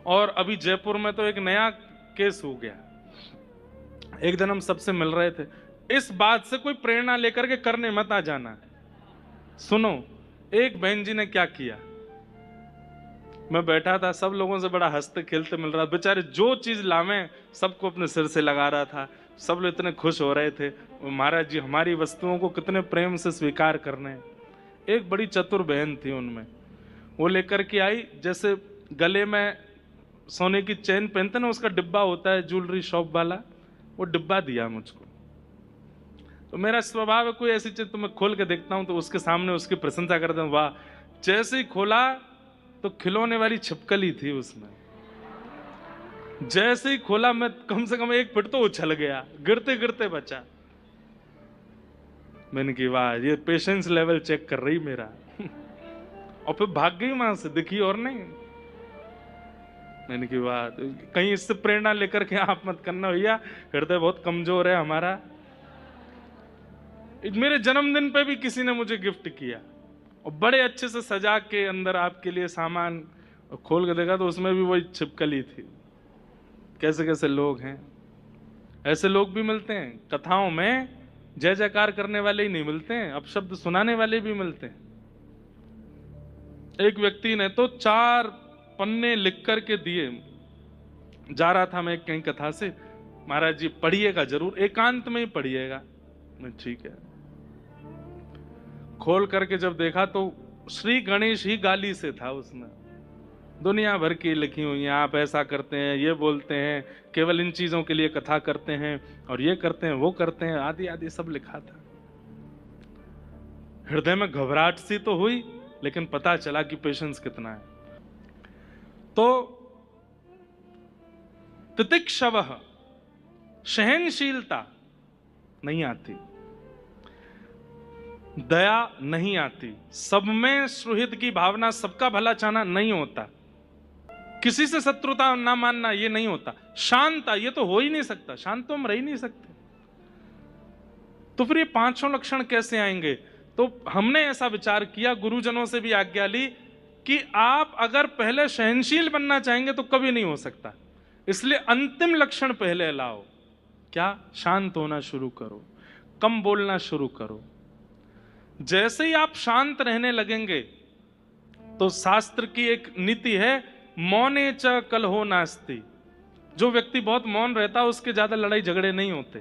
और अभी जयपुर में तो एक नया केस हो गया। एक दिन हम सबसे मिल रहे थे, इस बात से कोई प्रेरणा लेकर के करने मत आ जाना। सुनो, एक बहन जी ने क्या किया, मैं बैठा था, सब लोगों से बड़ा हंसते खेलते मिल रहा था, बेचारे जो चीज लावे सबको अपने सिर से लगा रहा था, सब लोग इतने खुश हो रहे थे, महाराज जी हमारी वस्तुओं को कितने प्रेम से स्वीकार करने। एक बड़ी चतुर बहन थी उनमें, वो लेकर के आई, जैसे गले में सोने की चेन पहनते ना, उसका डिब्बा होता है ज्वेलरी शॉप वाला, वो डिब्बा दिया मुझको। तो मेरा स्वभाव है कोई ऐसी चीज तो मैं खोल के देखता हूं तो उसके सामने उसकी प्रशंसा करता हूं, वाह। जैसे ही खोला तो खिलौने वाली छिपकली थी उसमें। जैसे ही खोला मैं कम से कम 1 फुट तो उछल गया, गिरते गिरते बचा। मैंने कहा वाह, ये पेशेंस लेवल चेक कर रही मेरा। और फिर भाग गई वहां से, दिखी और नहीं। मैंने कहा वाह, कहीं इससे प्रेरणा लेकर के आप मत करना भैया, हृदय बहुत कमजोर है हमारा। मेरे जन्मदिन पे भी किसी ने मुझे गिफ्ट किया और बड़े अच्छे से सजा के अंदर आपके लिए सामान, खोल के देखा तो उसमें भी वही छिपकली थी। कैसे कैसे लोग हैं, ऐसे लोग भी मिलते हैं कथाओं में। जय जयकार करने वाले ही नहीं मिलते हैं, अपशब्द सुनाने वाले भी मिलते हैं। एक व्यक्ति ने तो 4 पन्ने लिख करके दिए। जा रहा था मैं कहीं कथा से, महाराज जी पढ़िएगा जरूर, एकांत में ही पढ़िएगा। मैं ठीक है। खोल करके जब देखा तो श्री गणेश ही गाली से था उसमें, दुनिया भर की लिखी हुई हैं, आप ऐसा करते हैं, ये बोलते हैं, केवल इन चीजों के लिए कथा करते हैं, और ये करते हैं, वो करते हैं, आदि आदि सब लिखा था। हृदय में घबराहट सी तो हुई, लेकिन पता चला कि पेशेंस कितना है। तो तितिक्षवः, सहनशीलता नहीं आती, दया नहीं आती, सब में सुहृद की भावना, सबका भला चाहना नहीं होता, किसी से शत्रुता ना मानना ये नहीं होता, शांता ये तो हो ही नहीं सकता, शांत तो हम रह ही नहीं सकते। तो फिर ये 5 लक्षण कैसे आएंगे? तो हमने ऐसा विचार किया, गुरुजनों से भी आज्ञा ली कि आप अगर पहले सहनशील बनना चाहेंगे तो कभी नहीं हो सकता, इसलिए अंतिम लक्षण पहले लाओ। क्या? शांत होना शुरू करो, कम बोलना शुरू करो। जैसे ही आप शांत रहने लगेंगे तो शास्त्र की एक नीति है, मौने च कलहो नास्ति। जो व्यक्ति बहुत मौन रहता है उसके ज्यादा लड़ाई झगड़े नहीं होते।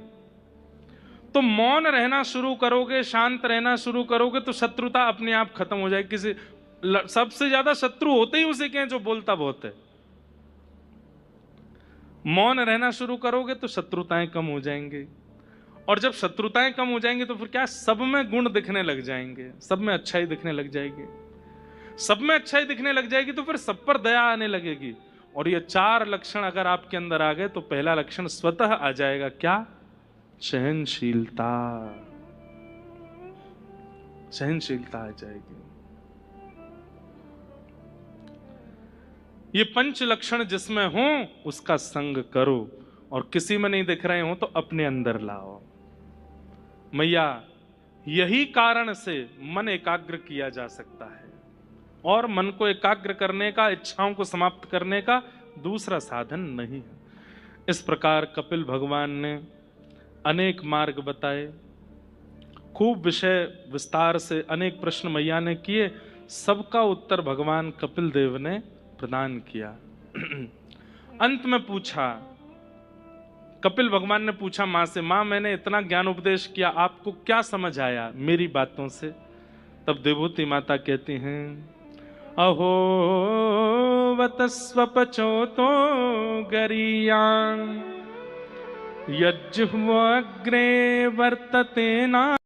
तो मौन रहना शुरू करोगे, शांत रहना शुरू करोगे तो शत्रुता अपने आप खत्म हो जाएगी। किसी सबसे ज्यादा शत्रु होते ही उसे के जो बोलता बहुत है। मौन रहना शुरू करोगे तो शत्रुताएं कम हो जाएंगी, और जब शत्रुताएं कम हो जाएंगी तो फिर क्या, सब में गुण दिखने लग जाएंगे, सब में अच्छाई दिखने लग जाएगी। सब में अच्छाई दिखने लग जाएगी तो फिर सब पर दया आने लगेगी। और ये 4 लक्षण अगर आपके अंदर आ गए तो पहला लक्षण स्वतः आ जाएगा, क्या? सहनशीलता। सहनशीलता आ जाएगी। ये 5 लक्षण जिसमें हो उसका संग करो, और किसी में नहीं दिख रहे हो तो अपने अंदर लाओ। मैया, यही कारण से मन एकाग्र किया जा सकता है, और मन को एकाग्र करने का, इच्छाओं को समाप्त करने का दूसरा साधन नहीं है। इस प्रकार कपिल भगवान ने अनेक मार्ग बताए, खूब विषय विस्तार से अनेक प्रश्न मैया ने किए, सबका उत्तर भगवान कपिल देव ने प्रदान किया। अंत में पूछा, कपिल भगवान ने पूछा मां से, मां मैंने इतना ज्ञान उपदेश किया, आपको क्या समझ आया मेरी बातों से? तब देवहूति माता कहती हैं, अहो वतस्वपचोतो गरीयां यज्जुह्वाग्रे वर्तते ना